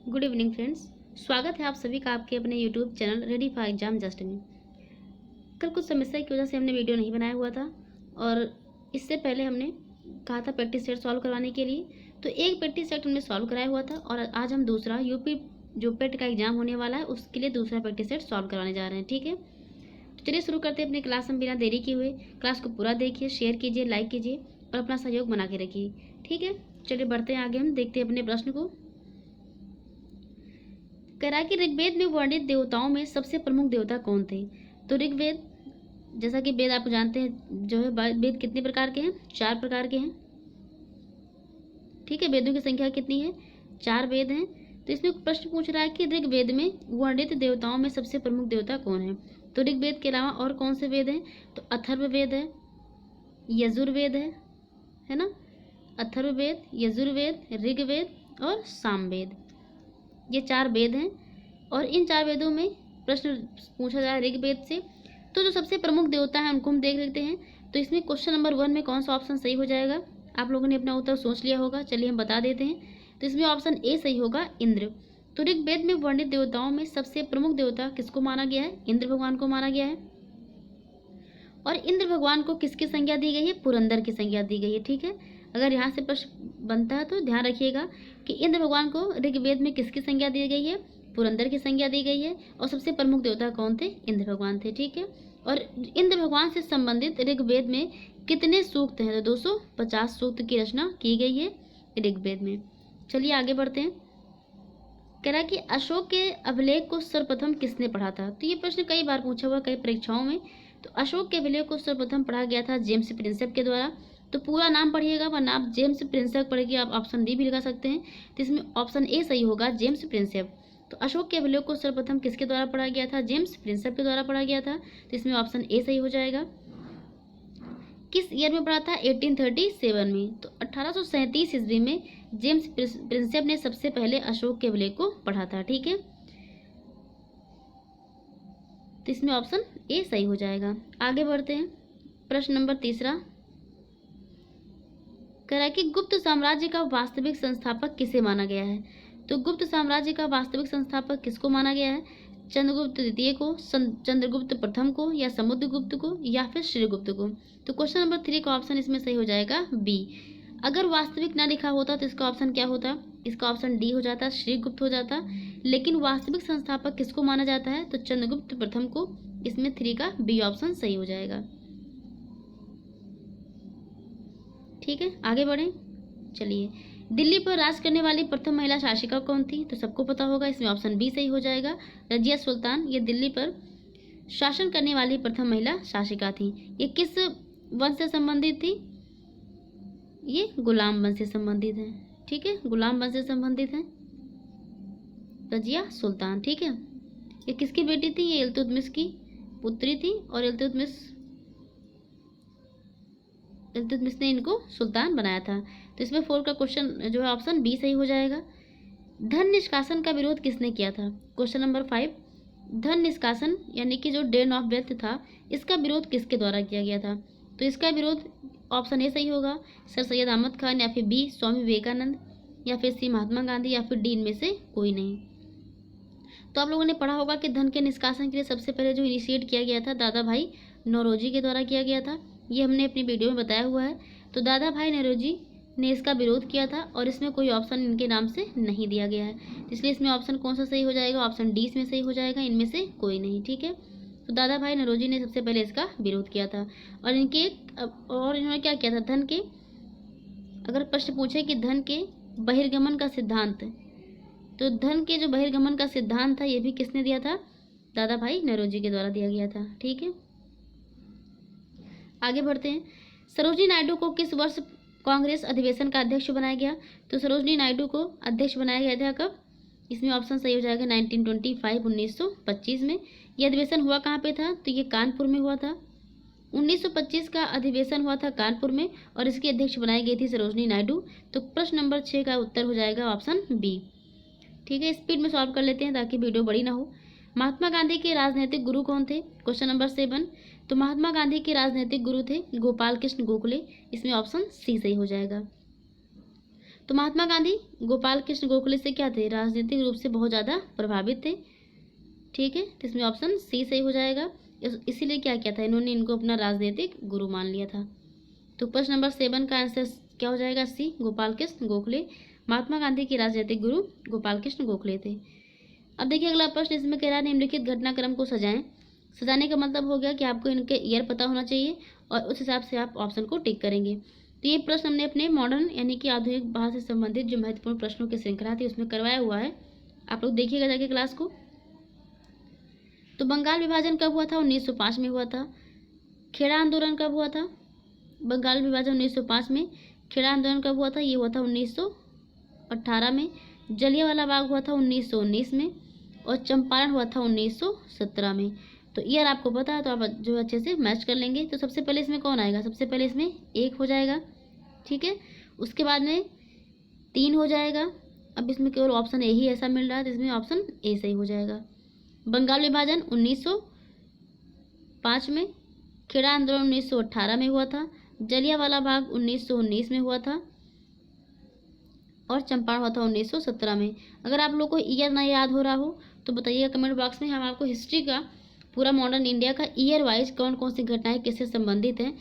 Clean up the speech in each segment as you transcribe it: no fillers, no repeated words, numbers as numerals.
Good evening friends, स्वागत है आप सभी का आपके अपने YouTube channel ready for exam just में। कल कुछ समस्या की वजह से हमने वीडियो नहीं बनाया हुआ था और इससे पहले हमने कहा था प्रैक्टिस सेट सॉल्व करवाने के लिए, तो एक प्रैक्टिस सेट हमने सॉल्व कराया हुआ था और आज हम दूसरा यूपी जो पेट का एग्जाम होने वाला है उसके लिए दूसरा प्रैक्टिस सेट सॉल्व करवाने जा रहे हैं। ठीक है, तो चलिए शुरू करते हैं अपनी क्लास। हम बिना देरी किए हुए क्लास को पूरा देखिए, शेयर कीजिए, लाइक कीजिए और अपना सहयोग बना के रखिए। ठीक है, चलिए बढ़ते हैं आगे। हम देखते हैं अपने प्रश्न को। कह रहा है कि ऋग्वेद में वर्णित देवताओं में सबसे प्रमुख देवता कौन थे। तो ऋग्वेद, जैसा कि वेद आप जानते हैं जो है, वेद कितने प्रकार के हैं? 4 प्रकार के हैं। ठीक है, वेदों की संख्या कितनी है? 4 वेद हैं। तो इसमें प्रश्न पूछ रहा है कि ऋग्वेद में वर्णित देवताओं में सबसे प्रमुख देवता कौन है। तो ऋग्वेद के अलावा और कौन से वेद हैं? तो अथर्ववेद है, यजुर्वेद है ना। अथर्ववेद, यजुर्वेद, ऋग्वेद और सामवेद, ये 4 वेद हैं। और इन 4 वेदों में प्रश्न पूछा जा रहा है ऋग्वेद से। तो जो सबसे प्रमुख देवता है उनको हम देख लेते हैं। तो इसमें क्वेश्चन नंबर 1 में कौन सा ऑप्शन सही हो जाएगा? आप लोगों ने अपना उत्तर सोच लिया होगा, चलिए हम बता देते हैं। तो इसमें ऑप्शन ए सही होगा, इंद्र। तो ऋग्वेद में वर्णित देवताओं में सबसे प्रमुख देवता किसको माना गया है? इंद्र भगवान को माना गया है। और इंद्र भगवान को किसकी संज्ञा दी गई है? पुरंदर की संज्ञा दी गई है। ठीक है, अगर यहाँ से प्रश्न बनता है तो ध्यान रखिएगा कि इंद्र भगवान को ऋग्वेद में किसकी संज्ञा दी गई है? पुरंदर की संज्ञा दी गई है। और सबसे प्रमुख देवता कौन थे? इंद्र भगवान थे। ठीक है, और इंद्र भगवान से संबंधित ऋग्वेद में कितने सूक्त हैं? तो 250 सूक्त की रचना की गई है ऋग्वेद में। चलिए आगे बढ़ते हैं। कह रहा है कि अशोक के अभिलेख को सर्वप्रथम किसने पढ़ा था। तो ये प्रश्न कई बार पूछा हुआ कई परीक्षाओं में। तो अशोक के अभिलेख को सर्वप्रथम पढ़ा गया था जेम्स प्रिंसेप के द्वारा। तो पूरा नाम पढ़िएगा, वरना आप जेम्स प्रिंसेप पढ़िए, आप ऑप्शन डी भी लगा सकते हैं। तो इसमें ऑप्शन ए सही होगा, जेम्स प्रिंसेप। तो अशोक के अभिलेख को सर्वप्रथम किसके द्वारा पढ़ा गया था? जेम्स प्रिंसेप के द्वारा पढ़ा गया था। तो इसमें ऑप्शन ए सही हो जाएगा। किस ईयर में पढ़ा था? 1837 में। तो 1837 ईस्वी में जेम्स प्रिंसेप ने सबसे पहले अशोक के अभिलेख को पढ़ा था। ठीक है, तो इसमें ऑप्शन ए सही हो जाएगा। आगे बढ़ते हैं। प्रश्न नंबर 3 कह रहा है कि गुप्त साम्राज्य का वास्तविक संस्थापक किसे माना गया है। तो गुप्त साम्राज्य का वास्तविक संस्थापक किसको माना गया है? चंद्रगुप्त द्वितीय को, चंद्रगुप्त प्रथम को, या समुद्रगुप्त को, या फिर श्रीगुप्त को। तो क्वेश्चन नंबर 3 का ऑप्शन इसमें सही हो जाएगा बी। अगर वास्तविक ना लिखा होता तो इसका ऑप्शन क्या होता? इसका ऑप्शन डी हो जाता, श्रीगुप्त हो जाता। लेकिन वास्तविक संस्थापक किसको माना जाता है? तो चंद्रगुप्त प्रथम को। इसमें 3 का बी ऑप्शन सही हो जाएगा। ठीक है, आगे बढ़ें। चलिए, दिल्ली पर राज करने वाली प्रथम महिला शासिका कौन थी? तो सबको पता होगा, इसमें ऑप्शन बी सही हो जाएगा, रजिया सुल्तान। ये दिल्ली पर शासन करने वाली प्रथम महिला शासिका थी। ये किस वंश से संबंधित थी? ये गुलाम वंश से संबंधित है। ठीक है, गुलाम वंश से संबंधित है रजिया सुल्तान। ठीक है, ये किसकी बेटी थी? ये इल्तुतमिश की पुत्री थी और इल्तुतमिश ने इनको सुल्तान बनाया था। तो इसमें 4 का क्वेश्चन जो है ऑप्शन बी सही हो जाएगा। धन निष्कासन का विरोध किसने किया था? क्वेश्चन नंबर 5, धन निष्कासन यानी कि जो ड्रेन ऑफ वेल्थ था, इसका विरोध किसके द्वारा किया गया था? तो इसका विरोध ऑप्शन ए सही होगा, सर सैयद अहमद खान, या फिर बी स्वामी विवेकानंद, या फिर सी महात्मा गांधी, या फिर डी इनमें से कोई नहीं। तो आप लोगों ने पढ़ा होगा कि धन के निष्कासन के लिए सबसे पहले जो इनिशिएट किया गया था दादा भाई नौरोजी के द्वारा किया गया था। ये हमने अपनी वीडियो में बताया हुआ है। तो दादा भाई नौरोजी ने इसका विरोध किया था और इसमें कोई ऑप्शन इनके नाम से नहीं दिया गया है, इसलिए इसमें ऑप्शन कौन सा सही हो जाएगा? ऑप्शन डी इसमें सही हो जाएगा, इनमें से कोई नहीं। ठीक है, तो दादा भाई नौरोजी ने सबसे पहले इसका विरोध किया था। और इन्होंने क्या किया था? धन के, अगर प्रश्न पूछे कि धन के बहिर्गमन का सिद्धांत, तो धन के जो बहिर्गमन का सिद्धांत था ये भी किसने दिया था? दादा भाई नौरोजी के द्वारा दिया गया था। ठीक है, आगे बढ़ते हैं। सरोजिनी नायडू को किस वर्ष कांग्रेस अधिवेशन का अध्यक्ष बनाया गया? तो सरोजिनी नायडू को अध्यक्ष बनाया गया था कब? इसमें ऑप्शन सही हो जाएगा 1925, 1925 में। यह अधिवेशन हुआ कहाँ पे था? तो ये कानपुर में हुआ था। 1925 का अधिवेशन हुआ था कानपुर में और इसकी अध्यक्ष बनाई गई थी सरोजिनी नायडू। तो प्रश्न नंबर 6 का उत्तर हो जाएगा ऑप्शन बी। ठीक है, स्पीड में सॉल्व कर लेते हैं ताकि वीडियो बड़ी ना हो। महात्मा गांधी के राजनीतिक गुरु कौन थे? Question number 7। तो महात्मा गांधी के राजनीतिक गुरु थे गोपाल कृष्ण गोखले। इसमें ऑप्शन सी सही हो जाएगा। तो महात्मा गांधी गोपाल कृष्ण गोखले से क्या थे, राजनीतिक रूप से बहुत ज़्यादा प्रभावित थे। ठीक है, तो इसमें ऑप्शन सी सही हो जाएगा। इसीलिए क्या किया था, इन्होंने इनको अपना राजनीतिक गुरु मान लिया था। तो प्रश्न नंबर 7 का आंसर क्या हो जाएगा, सी, गोपाल कृष्ण गोखले। महात्मा गांधी के राजनीतिक गुरु गोपाल कृष्ण गोखले थे। अब देखिए अगला प्रश्न, इसमें कह रहा है निम्नलिखित घटनाक्रम को सजाएं। सजाने का मतलब हो गया कि आपको इनके ईयर पता होना चाहिए और उस हिसाब से आप ऑप्शन को टिक करेंगे। तो ये प्रश्न हमने अपने मॉडर्न यानी कि आधुनिक भाषा से संबंधित जो महत्वपूर्ण प्रश्नों की श्रृंखला थी उसमें करवाया हुआ है, आप लोग देखिएगा जाके क्लास को। तो बंगाल विभाजन कब हुआ था, 1905 में हुआ था। खेड़ा आंदोलन कब हुआ था, बंगाल विभाजन 1905 में। खेड़ा आंदोलन कब हुआ था, ये हुआ था 1918 में। जलियांवाला बाग हुआ था 1919 में और चंपारण हुआ था 1917 में। तो ईयर आपको पता है तो आप जो अच्छे से मैच कर लेंगे। तो सबसे पहले इसमें कौन आएगा, सबसे पहले इसमें 1 हो जाएगा। ठीक है, उसके बाद में 3 हो जाएगा। अब इसमें केवल ऑप्शन ए ही ऐसा मिल रहा है तो इसमें ऑप्शन ए सही हो जाएगा। बंगाल विभाजन 1905 में, खेड़ा आंदोलन 1918 में हुआ था, जलियांवाला बाग 1919 में हुआ था और चंपारण हुआ था 1917 में। अगर आप लोग को ईयर ना याद हो रहा हो तो बताइएगा कमेंट बॉक्स में, हम आपको हिस्ट्री का पूरा मॉडर्न इंडिया का ईयर वाइज कौन कौन सी घटनाएं किससे संबंधित हैं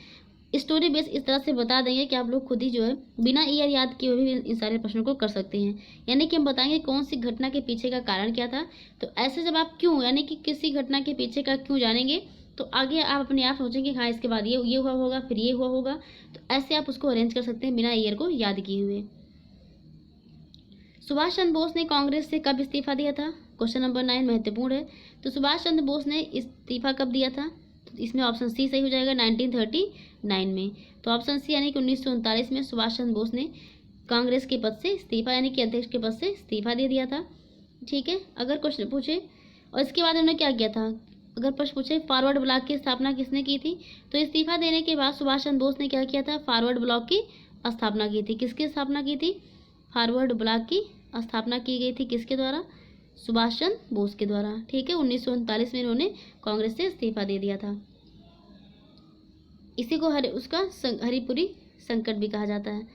स्टोरी बेस इस तरह से बता देंगे कि आप लोग खुद ही जो है बिना ईयर याद किए हुए भी इन सारे प्रश्नों को कर सकते हैं। यानी कि हम बताएंगे कौन सी घटना के पीछे का कारण क्या था। तो ऐसे जब आप क्यों यानी कि किसी घटना के पीछे का क्यों जानेंगे तो आगे आप अपने आप सोचेंगे हाँ इसके बाद ये हुआ होगा फिर ये हुआ होगा। तो ऐसे आप उसको अरेंज कर सकते हैं बिना ईयर को याद किए हुए। सुभाष चंद्र बोस ने कांग्रेस से कब इस्तीफा दिया था, क्वेश्चन नंबर 9 महत्वपूर्ण है। तो सुभाष चंद्र बोस ने इस्तीफा कब दिया था, तो इसमें ऑप्शन सी सही हो जाएगा 1939 में। तो ऑप्शन सी यानी कि 1939 में सुभाष चंद्र बोस ने कांग्रेस के पद से इस्तीफा यानी कि अध्यक्ष के पद से इस्तीफा दे दिया था। ठीक है, अगर क्वेश्चन पूछे और इसके बाद उन्होंने क्या किया था, अगर प्रश्न पूछे फॉरवर्ड ब्लॉक की स्थापना किसने की थी, तो इस्तीफा देने के बाद सुभाष चंद्र बोस ने क्या किया था, फॉरवर्ड ब्लॉक की स्थापना की थी। किसकी स्थापना की थी, फॉरवर्ड ब्लॉक की स्थापना की गई थी किसके द्वारा, सुभाष चंद्र बोस के द्वारा। ठीक है, 1939 में इन्होंने कांग्रेस से इस्तीफा दे दिया था। इसी को उसका हरिपुरी संकट भी कहा जाता है।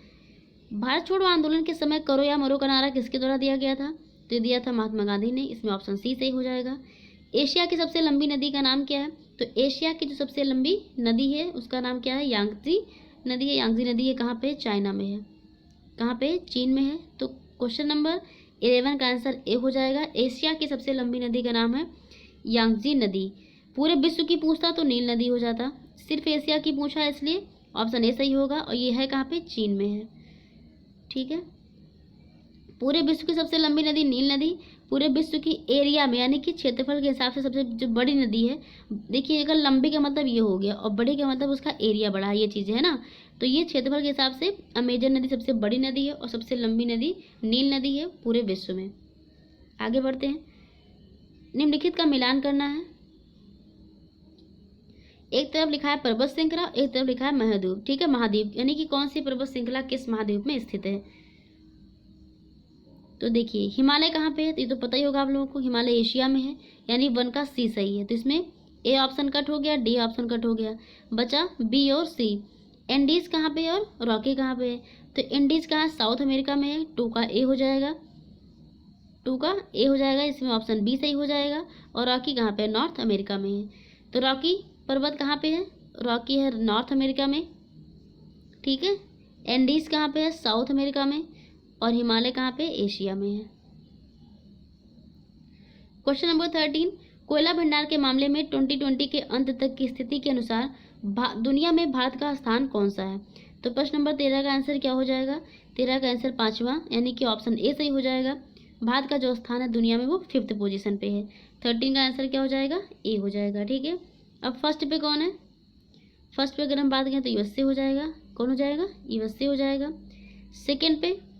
भारत छोड़ो आंदोलन के समय करो या मरो का नारा किसके द्वारा दिया गया था, तो दिया था महात्मा गांधी ने। इसमें ऑप्शन सी सही हो जाएगा। एशिया की सबसे लंबी नदी का नाम क्या है, तो एशिया की जो सबसे लंबी नदी है उसका नाम क्या है, यांगजी नदी है। यांगजी नदी है कहाँ पे, चाइना में है। कहाँ पे, चीन में है। तो क्वेश्चन नंबर 11 का आंसर ए हो जाएगा। एशिया की सबसे लंबी नदी का नाम है यांगजी नदी। पूरे विश्व की पूछता तो नील नदी हो जाता, सिर्फ एशिया की पूछा है इसलिए ऑप्शन ए सही होगा और ये है कहाँ पे, चीन में है। ठीक है, पूरे विश्व की सबसे लंबी नदी नील नदी पूरे विश्व की एरिया में यानी कि क्षेत्रफल के हिसाब से सबसे जो बड़ी नदी है। देखिए अगर लंबी का मतलब ये हो गया और बड़ी का मतलब उसका एरिया बड़ा है, ये चीज़ है ना। तो ये क्षेत्रफल के हिसाब से अमेजन नदी सबसे बड़ी नदी है और सबसे लंबी नदी नील नदी है पूरे विश्व में। आगे बढ़ते हैं, निम्नलिखित का मिलान करना है। एक तरफ लिखा है पर्वत श्रृंखला, एक तरफ लिखा है महाद्वीप। ठीक है, महाद्वीप यानी कि कौन सी पर्वत श्रृंखला किस महाद्वीप में स्थित है। तो देखिए हिमालय कहाँ पे है, तो ये तो पता ही होगा आप लोगों को, हिमालय एशिया में है यानी 1 का सी सही है। तो इसमें ए ऑप्शन कट हो गया, डी ऑप्शन कट हो गया, बचा बी और सी। इंडीज कहाँ पे है और रॉकी कहाँ पे है, तो इंडीज कहाँ साउथ अमेरिका में है। 2 का ए हो जाएगा, 2 का ए हो जाएगा, इसमें ऑप्शन बी सही हो जाएगा। और रॉकी कहाँ पे है, नॉर्थ अमेरिका में है। तो रॉकी पर्वत कहाँ पे है, रॉकी है नॉर्थ अमेरिका में। ठीक है, एंडीज कहाँ पे है, साउथ अमेरिका में। और हिमालय कहाँ पे, एशिया में है। क्वेश्चन नंबर 13, कोयला भंडार के मामले में 2020 के अंत तक की स्थिति के अनुसार दुनिया में भारत का स्थान कौन सा है। तो प्रश्न नंबर 13 का आंसर क्या हो जाएगा, 13 का आंसर 5वां यानी कि ऑप्शन ए सही हो जाएगा। भारत का जो स्थान है दुनिया में वो 5th पोजीशन पे है। 13 का आंसर क्या हो जाएगा, ए हो जाएगा। ठीक है, अब फर्स्ट पे कौन है, फर्स्ट पे अगर हम बात करें तो यूएसए हो जाएगा। कौन हो जाएगा, यूएसए हो जाएगा। सेकेंड पे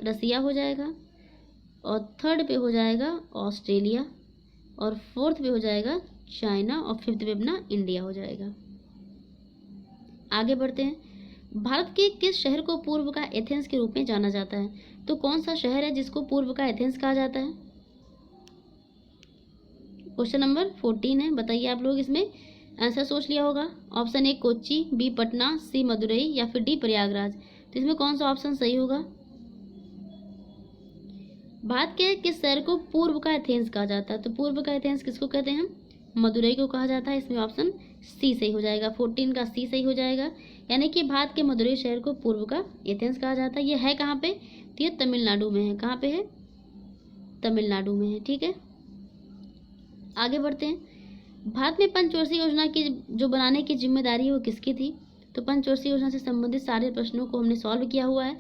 रसिया हो जाएगा और थर्ड पे हो जाएगा ऑस्ट्रेलिया और फोर्थ पे हो जाएगा चाइना और 5th पे अपना इंडिया हो जाएगा। आगे बढ़ते हैं, भारत के किस शहर को पूर्व का एथेंस के रूप में जाना जाता है। तो कौन सा शहर है जिसको पूर्व का एथेंस कहा जाता है। क्वेश्चन नंबर 14 है, बताइए आप लोग इसमें आंसर सोच लिया होगा। Option A Kochi, B Patna, C Madurai या फिर डी प्रयागराज। तो इसमें कौन सा ऑप्शन सही होगा? भारत के किस शहर को पूर्व का एथेंस कहा जाता है? तो पूर्व का एथेंस किसको कहते हैं? मदुरई को कहा जाता है। इसमें ऑप्शन सी सही हो जाएगा, 14 का सी सही हो जाएगा। यानी कि भारत के मदुरई शहर को पूर्व का एथेंस कहा जाता है। ये है कहाँ पे? तो ये तमिलनाडु में है। कहाँ पे है? तमिलनाडु में है। ठीक है, आगे बढ़ते हैं। भारत में पंचवर्षीय योजना की जो बनाने की जिम्मेदारी है वो किसकी थी? तो पंचवर्षीय योजना से संबंधित सारे प्रश्नों को हमने सॉल्व किया हुआ है,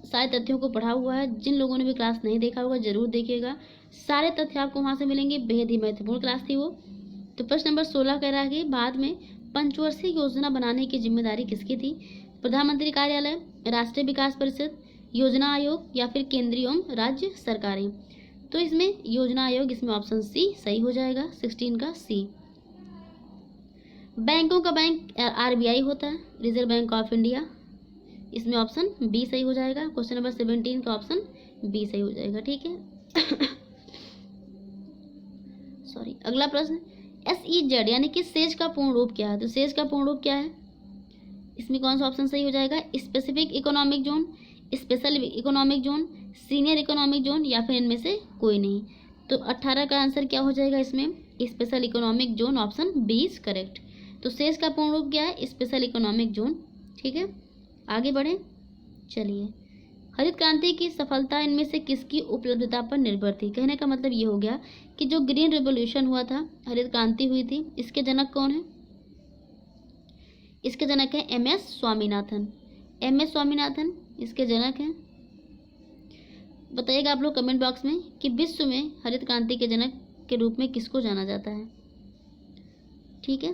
सारे तथ्यों को पढ़ा हुआ है। जिन लोगों ने भी क्लास नहीं देखा होगा जरूर देखिएगा, सारे तथ्य आपको वहाँ से मिलेंगे। बेहद ही महत्वपूर्ण क्लास थी वो। तो प्रश्न नंबर 16 कह रहा है कि भारत में पंचवर्षीय योजना बनाने की जिम्मेदारी किसकी थी? प्रधानमंत्री कार्यालय, राष्ट्रीय विकास परिषद, योजना आयोग या फिर केंद्रीय एवं राज्य सरकारें? तो इसमें योजना आयोग, इसमें ऑप्शन सी सही हो जाएगा, 16 का सी। बैंकों का बैंक आरबीआई होता है, रिजर्व बैंक ऑफ इंडिया। इसमें ऑप्शन बी सही हो जाएगा। क्वेश्चन नंबर 17 का ऑप्शन बी सही हो जाएगा। ठीक है सॉरी, अगला प्रश्न, SEZ यानी कि सेज का पूर्ण रूप क्या है? तो सेज का पूर्ण रूप क्या है? इसमें कौन सा ऑप्शन सही हो जाएगा? Specific economic zone, special economic zone, senior economic zone या फिर इनमें से कोई नहीं? तो 18 का आंसर क्या हो जाएगा? इसमें special economic zone, option B is correct. तो सेज का पूर्ण रूप क्या है? Special economic zone. ठीक है, आगे बढ़े। चलिए, हरित क्रांति की सफलता इनमें से किसकी उपलब्धता पर निर्भर थी? कहने का मतलब ये हो गया कि जो ग्रीन रेवोल्यूशन हुआ था, हरित क्रांति हुई थी, इसके जनक कौन है? इसके जनक है MS स्वामीनाथन। MS स्वामीनाथन इसके जनक हैं। बताइएगा आप लोग कमेंट बॉक्स में कि विश्व में हरित क्रांति के जनक के रूप में किसको जाना जाता है। ठीक है,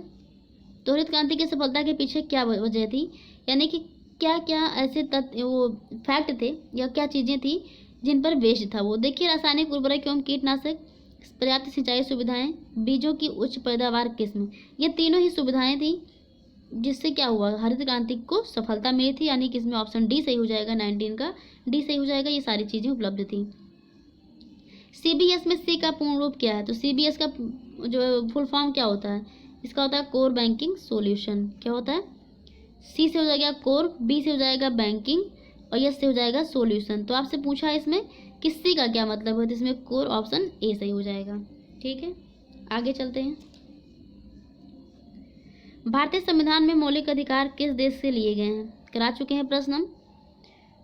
तो हरित क्रांति की सफलता के पीछे क्या वजह थी, यानी कि क्या क्या ऐसे तथ्य वो फैक्ट थे या क्या चीज़ें थी जिन पर बेस्ड था वो? देखिए, रासायनिक उर्वरक एवं कीटनाशक, पर्याप्त सिंचाई सुविधाएं, बीजों की उच्च पैदावार किस्म, ये तीनों ही सुविधाएं थी जिससे क्या हुआ, हरित क्रांति को सफलता मिली थी। यानी कि इसमें ऑप्शन डी सही हो जाएगा, 19 का डी सही हो जाएगा। ये सारी चीज़ें उपलब्ध थी। CBS में सी का पूर्ण रूप क्या है? तो CBS का जो फुल फॉर्म क्या होता है? इसका होता है कोर बैंकिंग सोल्यूशन। क्या होता है? सी से हो जाएगा कोर, बी से हो जाएगा बैंकिंग और एस से हो जाएगा सोल्यूशन। तो आपसे पूछा है इसमें कि सी का क्या मतलब है, तो इसमें कोर, ऑप्शन ए सही हो जाएगा। ठीक है, आगे चलते हैं। भारतीय संविधान में मौलिक अधिकार किस देश से लिए गए हैं? करा चुके हैं प्रश्न हम,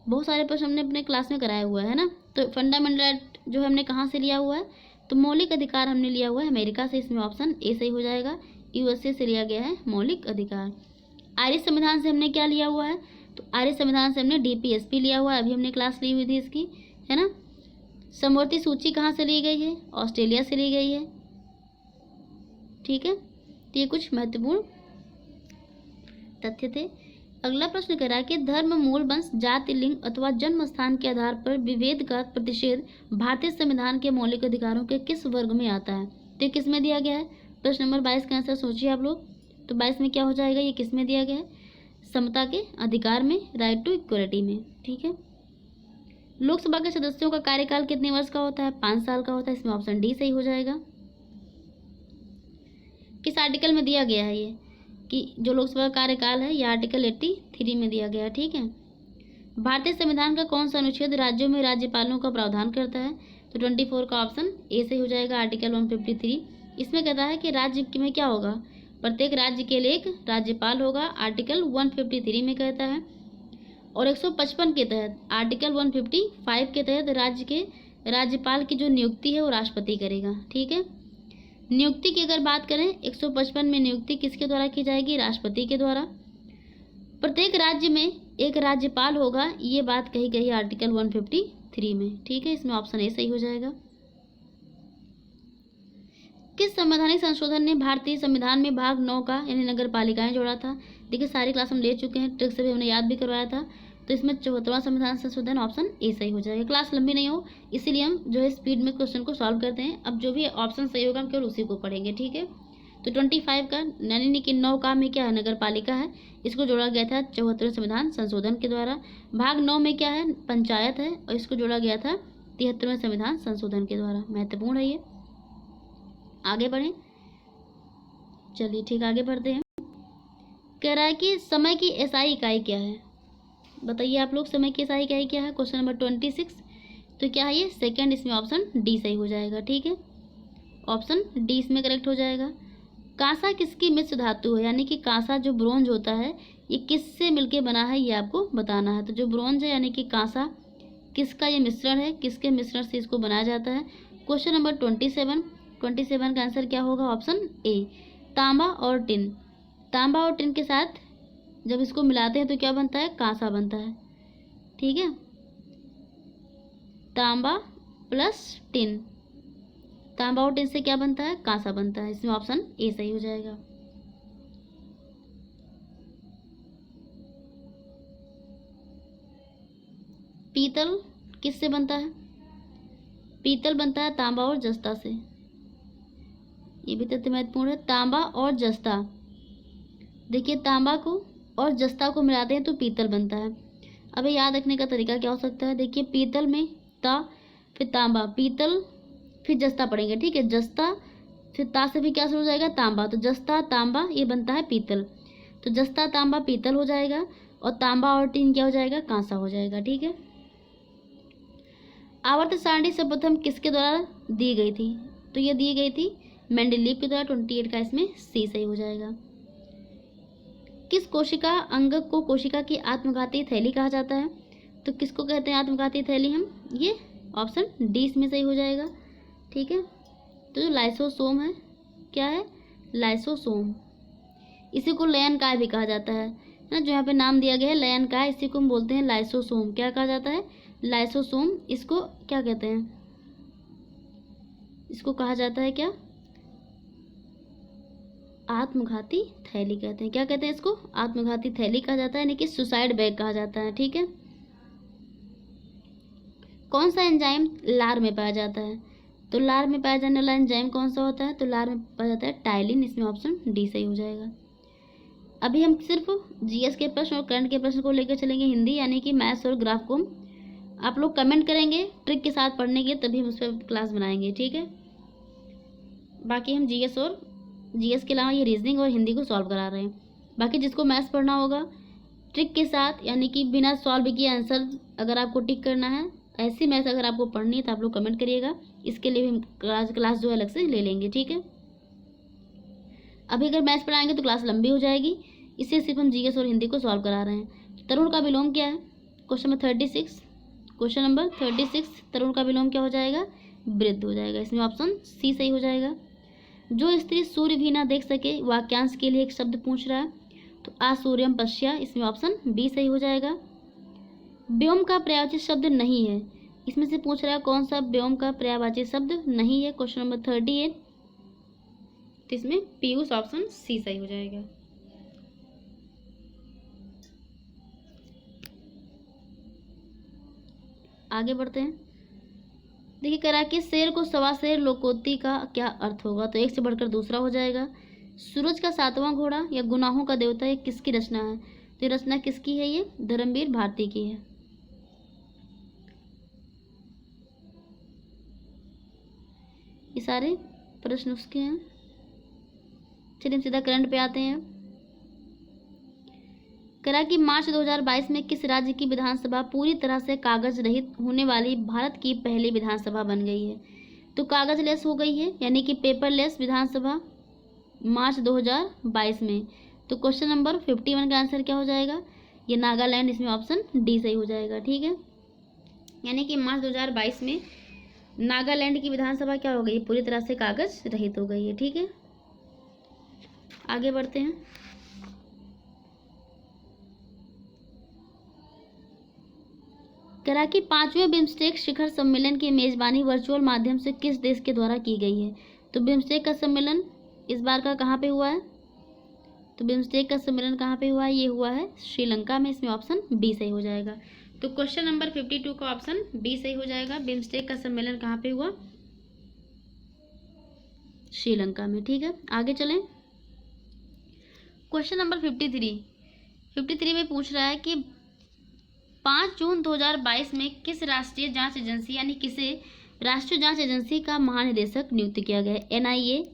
बहुत सारे प्रश्न हमने अपने क्लास में कराया हुआ है ना। तो फंडामेंटल राइट जो है हमने कहाँ से लिया हुआ है? तो मौलिक अधिकार हमने लिया हुआ है अमेरिका से। इसमें ऑप्शन ए सही हो जाएगा, USA से लिया गया है मौलिक अधिकार। आर्य संविधान से हमने क्या लिया हुआ है? तो आर्य संविधान से हमने DPSP लिया हुआ है, अभी हमने क्लास ली हुई थी इसकी, है ना। समवर्ती सूची कहाँ से ली गई है? ऑस्ट्रेलिया से ली गई है। ठीक है, तो ये कुछ महत्वपूर्ण तथ्य थे। अगला प्रश्न कह रहा है कि धर्म, मूल, वंश, जाति, लिंग अथवा जन्म स्थान के आधार पर विभेद का प्रतिषेध भारतीय संविधान के मौलिक अधिकारों के किस वर्ग में आता है? तो ये किस में दिया गया है? प्रश्न नंबर 22 का आंसर सोचिए आप लोग। तो 22 में क्या हो जाएगा? ये किस में दिया गया है? समता के अधिकार में, राइट टू इक्वलिटी में। ठीक है, लोकसभा के सदस्यों का कार्यकाल कितने वर्ष का होता है? 5 साल का होता है। इसमें ऑप्शन डी सही हो जाएगा। किस आर्टिकल में दिया गया है ये कि जो लोकसभा का कार्यकाल है? ये आर्टिकल 83 में दिया गया है। ठीक है, भारतीय संविधान का कौन सा अनुच्छेद राज्यों में राज्यपालों का प्रावधान करता है? तो 24 का ऑप्शन ए सही हो जाएगा, आर्टिकल 153। इसमें कहता है कि राज्य में क्या होगा? प्रत्येक राज्य के लिए एक राज्यपाल होगा, आर्टिकल 153 में कहता है। और 155 के तहत, आर्टिकल 155 के तहत राज्य के राज्यपाल की जो नियुक्ति है वो राष्ट्रपति करेगा। ठीक है, नियुक्ति की अगर बात करें 155 में नियुक्ति किसके द्वारा की जाएगी? राष्ट्रपति के द्वारा। प्रत्येक राज्य में एक राज्यपाल होगा, ये बात कही गई है आर्टिकल 153 में। ठीक है, इसमें ऑप्शन ए सही हो जाएगा। किस संवैधानिक संशोधन ने भारतीय संविधान में भाग 9 का यानी नगर पालिकाएं जोड़ा था? देखिए, सारी क्लास हम ले चुके हैं, ट्रिक से भी हमने याद भी करवाया था। तो इसमें 74वां संविधान संशोधन, ऑप्शन ए सही हो जाएगा। क्लास लंबी नहीं हो इसीलिए हम जो है स्पीड में क्वेश्चन को सॉल्व करते हैं। अब जो भी ऑप्शन सही होगा हम केवल उसी को पढ़ेंगे। ठीक है, तो 25 का यानी कि 9 का में क्या है? नगर पालिका है। इसको जोड़ा गया था 74वें संविधान संशोधन के द्वारा। भाग 9 में क्या है? पंचायत है, और इसको जोड़ा गया था 73वें संविधान संशोधन के द्वारा। महत्वपूर्ण है ये। आगे बढ़ें, चलिए ठीक, आगे बढ़ते हैं। कह रहा है कि समय की SI इकाई क्या है? बताइए आप लोग, समय की सही क्या है? Question number 26। तो क्या है ये? सेकंड, इसमें ऑप्शन डी सही हो जाएगा। ठीक है, ऑप्शन डी इसमें करेक्ट हो जाएगा। कांसा किसकी मिश्र धातु है? यानी कि कांसा जो ब्रोंज होता है ये किससे मिलके बना है, ये आपको बताना है। तो जो ब्रोंज है यानी कि कांसा, किसका ये मिश्रण है, किसके मिश्रण से इसको बनाया जाता है? क्वेश्चन नंबर 27 का आंसर क्या होगा? ऑप्शन ए, तांबा और टिन। तांबा और टिन के साथ जब इसको मिलाते हैं तो क्या बनता है? कांसा बनता है। ठीक है, तांबा प्लस टिन, तांबा और टिन से क्या बनता है? कांसा बनता है। इसमें ऑप्शन ए सही हो जाएगा। पीतल किससे बनता है? पीतल बनता है तांबा और जस्ता से। ये भी तथ्य महत्वपूर्ण है। तांबा और जस्ता, देखिए तांबा को और जस्ता को मिलाते हैं तो पीतल बनता है। अब ये याद रखने का तरीका क्या हो सकता है? देखिए पीतल में ता, फिर तांबा, पीतल फिर जस्ता पढ़ेंगे। ठीक है, जस्ता फिर ता से भी क्या शुरू हो जाएगा? तांबा। तो जस्ता तांबा ये बनता है पीतल। तो जस्ता तांबा पीतल हो जाएगा और तांबा और टीन क्या हो जाएगा? कांसा हो जाएगा। ठीक है, आवर्त सारणी सर्वप्रथम किसके द्वारा दी गई थी? तो ये दी गई थी मेंडलीव के द्वारा। 28 का इसमें सी सही हो जाएगा। किस कोशिका अंग को कोशिका की आत्मघाती थैली कहा जाता है? तो किसको कहते हैं आत्मघाती थैली हम? ये ऑप्शन डी इसमें सही हो जाएगा। ठीक है, तो जो लाइसोसोम है, क्या है? लाइसोसोम। इसी को लयनकाय भी कहा जाता है ना, जो यहाँ पे नाम दिया गया है लयनकाय, इसी को हम बोलते हैं लाइसोसोम। क्या कहा जाता है? लाइसोसोम। इसको क्या कहते हैं? इसको कहा जाता है क्या? आत्मघाती थैली कहते हैं। क्या कहते हैं इसको? आत्मघाती थैली कहा जाता है, यानी कि सुसाइड बैग कहा जाता है। ठीक है, कौन सा एंजाइम लार में पाया जाता है? तो लार में पाया जाने वाला एंजाइम कौन सा होता है? तो लार में पाया जाता है टाइलिन। इसमें ऑप्शन डी सही हो जाएगा। अभी हम सिर्फ जीएस के प्रश्न और करंट के प्रश्न को लेकर चलेंगे हिंदी, यानी कि मैथ्स और ग्राफ को आप लोग कमेंट करेंगे ट्रिक के साथ पढ़ने के, तभी हम उस पर क्लास बनाएंगे। ठीक है, बाकी हम जीएस के अलावा ये रीजनिंग और हिंदी को सॉल्व करा रहे हैं। बाकी जिसको मैथ्स पढ़ना होगा ट्रिक के साथ, यानी कि बिना सॉल्व किए आंसर अगर आपको टिक करना है, ऐसी मैथ्स अगर आपको पढ़नी है तो आप लोग कमेंट करिएगा। इसके लिए भी हम क्लास जो है अलग से ले लेंगे। ठीक है, अभी अगर मैथ्स पढ़ाएंगे तो क्लास लंबी हो जाएगी, इससे सिर्फ हम जीएस और हिंदी को सॉल्व करा रहे हैं। तरुण का विलोम क्या है? क्वेश्चन नंबर 36 तरुण का विलोम क्या हो जाएगा? वृद्ध हो जाएगा। इसमें ऑप्शन सी सही हो जाएगा। जो स्त्री सूर्य भी ना देख सके, वाक्यांश के लिए एक शब्द पूछ रहा है, तो आसूर्यम पश्या। इसमें ऑप्शन बी सही हो जाएगा। व्योम का पर्यायवाची शब्द नहीं है, इसमें से पूछ रहा है कौन सा व्योम का पर्यायवाची शब्द नहीं है? क्वेश्चन नंबर 38, तो इसमें पीयूष ऑप्शन सी सही हो जाएगा। आगे बढ़ते हैं। देखिए करा कि शेर को सवा शेर लोकोक्ति का क्या अर्थ होगा? तो एक से बढ़कर दूसरा हो जाएगा। सूरज का सातवां घोड़ा या गुनाहों का देवता, ये किसकी रचना है? तो ये रचना किसकी है? ये धर्मवीर भारती की है। ये सारे प्रश्न उसके हैं। चलिए हम सीधा करंट पे आते हैं। करा कि मार्च 2022 में किस राज्य की विधानसभा पूरी तरह से कागज रहित होने वाली भारत की पहली विधानसभा बन गई है? तो कागजलेस हो गई है, यानी कि पेपरलेस विधानसभा मार्च 2022 में। तो क्वेश्चन नंबर 51 का आंसर क्या हो जाएगा? ये नागालैंड। इसमें ऑप्शन डी सही हो जाएगा। ठीक है, यानी कि मार्च 2022 में नागालैंड की विधानसभा क्या हो गई? पूरी तरह से कागज रहित हो गई है। ठीक है, आगे बढ़ते हैं। करा कि 5वें बिम्स्टेक शिखर सम्मेलन की मेजबानी वर्चुअल माध्यम से किस देश के द्वारा की गई है? तो बिम्स्टेक का सम्मेलन इस बार का कहाँ पे हुआ है? तो बिम्स्टेक का सम्मेलन कहाँ पे हुआ है? ये हुआ है श्रीलंका में। इसमें ऑप्शन बी सही हो जाएगा। तो क्वेश्चन नंबर 52 का ऑप्शन बी सही हो जाएगा। बिम्स्टेक का सम्मेलन कहाँ पे हुआ? श्रीलंका में। ठीक है, आगे चलें। क्वेश्चन नंबर 53 में पूछ रहा है कि 5 जून 2022 में किस राष्ट्रीय जांच एजेंसी, यानी किसे राष्ट्रीय जांच एजेंसी का महानिदेशक नियुक्त किया गया? एनआईए,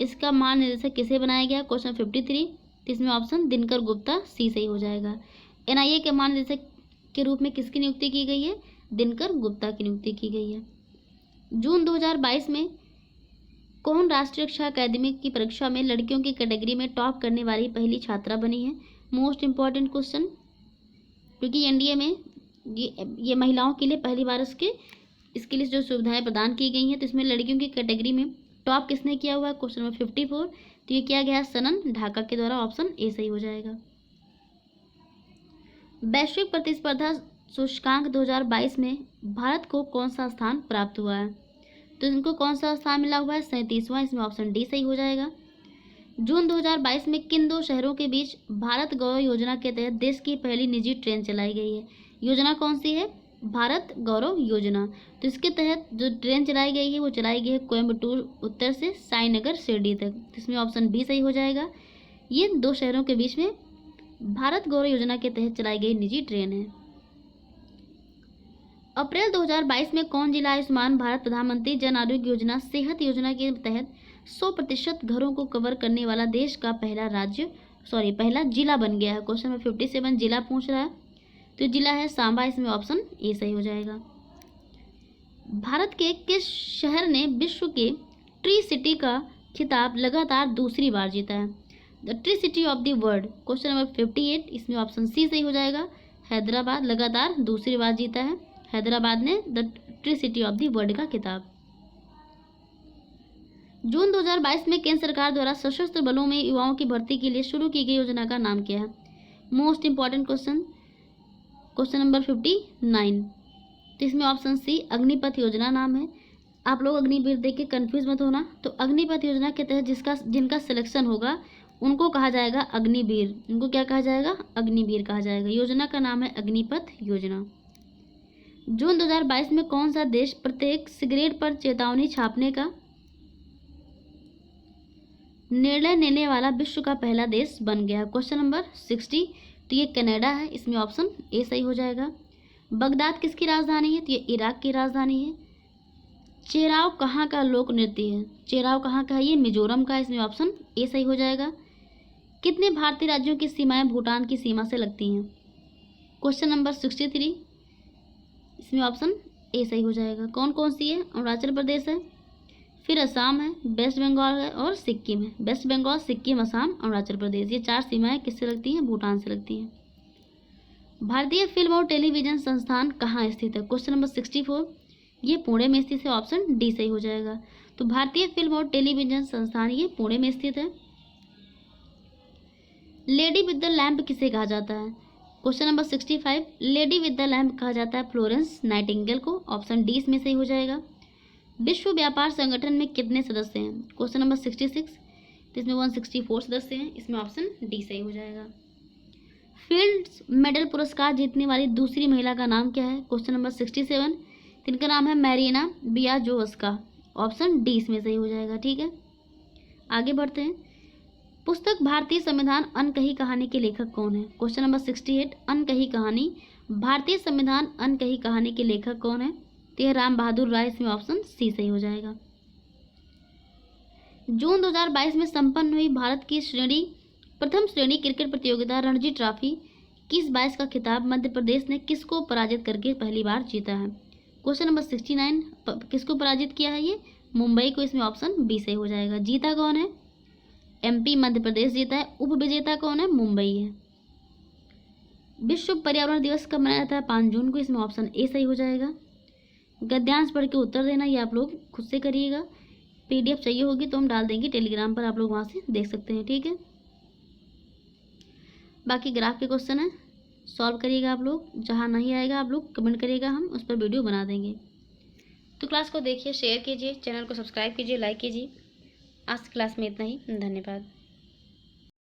इसका महानिदेशक किसे बनाया गया? क्वेश्चन 53, तो इसमें ऑप्शन दिनकर गुप्ता सी सही हो जाएगा। एनआईए के महानिदेशक के रूप में किसकी नियुक्ति की गई है? दिनकर गुप्ता की नियुक्ति की गई है। जून 2022 में कौन राष्ट्रीय रक्षा अकादमी की परीक्षा में लड़कियों की कैटेगरी में टॉप करने वाली पहली छात्रा बनी है? मोस्ट इम्पॉर्टेंट क्वेश्चन, क्योंकि एनडीए में ये महिलाओं के लिए पहली बार इसके लिए जो सुविधाएं प्रदान की गई हैं, तो इसमें लड़कियों की कैटेगरी में टॉप किसने किया हुआ है? Question number 54। तो ये किया गया सनन ढाका के द्वारा। ऑप्शन ए सही हो जाएगा। वैश्विक प्रतिस्पर्धा सूचकांक 2022 में भारत को कौन सा स्थान प्राप्त हुआ है? तो इनको कौन सा स्थान मिला हुआ है? 37वां। इसमें ऑप्शन डी सही हो जाएगा। जून 2022 में किन दो शहरों के बीच भारत गौरव योजना के तहत देश की पहली निजी ट्रेन चलाई गई है? योजना कौन सी है? भारत गौरव योजना। तो इसके तहत जो ट्रेन चलाई गई है वो चलाई गई है कोयम्बटूर उत्तर से साईनगर शिरडी तक। तो इसमें ऑप्शन बी सही हो जाएगा। ये दो शहरों के बीच में भारत गौरव योजना के तहत चलाई गई निजी ट्रेन है। अप्रैल 2022 में कौन जिला आयुष्मान भारत प्रधानमंत्री जन आरोग्य योजना सेहत योजना के तहत 100% घरों को कवर करने वाला देश का पहला जिला बन गया है? क्वेश्चन नंबर 57 जिला पूछ रहा है, तो जिला है सांबा। इसमें ऑप्शन ए सही हो जाएगा। भारत के किस शहर ने विश्व के ट्री सिटी का खिताब लगातार दूसरी बार जीता है? The tree city of the world. Question number 58। इसमें ऑप्शन सी सही हो जाएगा। हैदराबाद लगातार दूसरी बार जीता है। हैदराबाद ने the tree city of the world का खिताब। जून 2022 में केंद्र सरकार द्वारा सशस्त्र बलों में युवाओं की भर्ती के लिए शुरू की गई योजना का नाम क्या है? Most important question number 59। तो इसमें ऑप्शन सी अग्निपथ योजना नाम है। आप लोग अग्निवीर देख के कन्फ्यूज मत होना। तो अग्निपथ योजना के तहत जिनका सिलेक्शन होगा उनको कहा जाएगा अग्निवीर। इनको क्या कहा जाएगा? अग्निवीर कहा जाएगा। योजना का नाम है अग्निपथ योजना। जून 2022 में कौन सा देश प्रत्येक सिगरेट पर चेतावनी छापने का निर्णय लेने वाला विश्व का पहला देश बन गया? Question number 60। तो ये कनाडा है। इसमें ऑप्शन ए सही हो जाएगा। बगदाद किसकी राजधानी है? तो ये इराक की राजधानी है। चेराव कहाँ का लोक नृत्य है? चेराव कहाँ का है? ये मिजोरम का। इसमें ऑप्शन ए सही हो जाएगा। कितने भारतीय राज्यों की सीमाएं भूटान की सीमा से लगती हैं? Question number 63। इसमें ऑप्शन ए सही हो जाएगा। कौन कौन सी है? अरुणाचल प्रदेश है, फिर असम है, वेस्ट बंगाल है और सिक्किम है। वेस्ट बंगाल, सिक्किम, असम, अरुणाचल प्रदेश, ये 4 सीमाएं किससे लगती हैं? भूटान से लगती हैं। भारतीय फिल्म और टेलीविजन संस्थान कहाँ स्थित है? Question number 64। ये पुणे में स्थित है। ऑप्शन डी सही हो जाएगा। तो भारतीय फिल्म और टेलीविजन संस्थान ये पुणे में स्थित है। लेडी विद द लैम्प किसे कहा जाता है? Question number 65। Lady with the lamp कहा जाता है फ्लोरेंस नाइटिंगेल को। ऑप्शन डी इसमें सही हो जाएगा। विश्व व्यापार संगठन में कितने सदस्य हैं? Question number 66। तो इसमें 164 सदस्य हैं। इसमें ऑप्शन डी सही हो जाएगा। फील्ड्स मेडल पुरस्कार जीतने वाली दूसरी महिला का नाम क्या है? Question number 67। इनका नाम है मैरिना बियाजोवस्का। ऑप्शन डी इसमें सही हो जाएगा। ठीक है, आगे बढ़ते हैं। पुस्तक भारतीय संविधान अनकही कहानी के लेखक कौन है? Question number 68। अनकही कहानी, भारतीय संविधान अनकही कहानी के लेखक कौन है? तो यह राम बहादुर राय। इसमें ऑप्शन सी सही हो जाएगा। जून 2022 में संपन्न हुई भारत की प्रथम श्रेणी क्रिकेट प्रतियोगिता रणजी ट्रॉफी किस 22 का खिताब मध्य प्रदेश ने किसको पराजित करके पहली बार जीता है? Question number 69। किसको पराजित किया है? ये मुंबई को। इसमें ऑप्शन बी सही हो जाएगा। जीता कौन है? एमपी, मध्य प्रदेश जीता है। उपविजेता कौन है? मुंबई है। विश्व पर्यावरण दिवस कब मनाया जाता है? 5 जून को। इसमें ऑप्शन ए सही हो जाएगा। गद्यांश पढ़ के उत्तर देना, ये आप लोग खुद से करिएगा। पीडीएफ चाहिए होगी तो हम डाल देंगे टेलीग्राम पर, आप लोग वहाँ से देख सकते हैं। ठीक है, बाकी ग्राफ के क्वेश्चन है, सॉल्व करिएगा आप लोग। जहाँ नहीं आएगा आप लोग कमेंट करिएगा, हम उस पर वीडियो बना देंगे। तो क्लास को देखिए, शेयर कीजिए, चैनल को सब्सक्राइब कीजिए, लाइक कीजिए। आज की क्लास में इतना ही। धन्यवाद।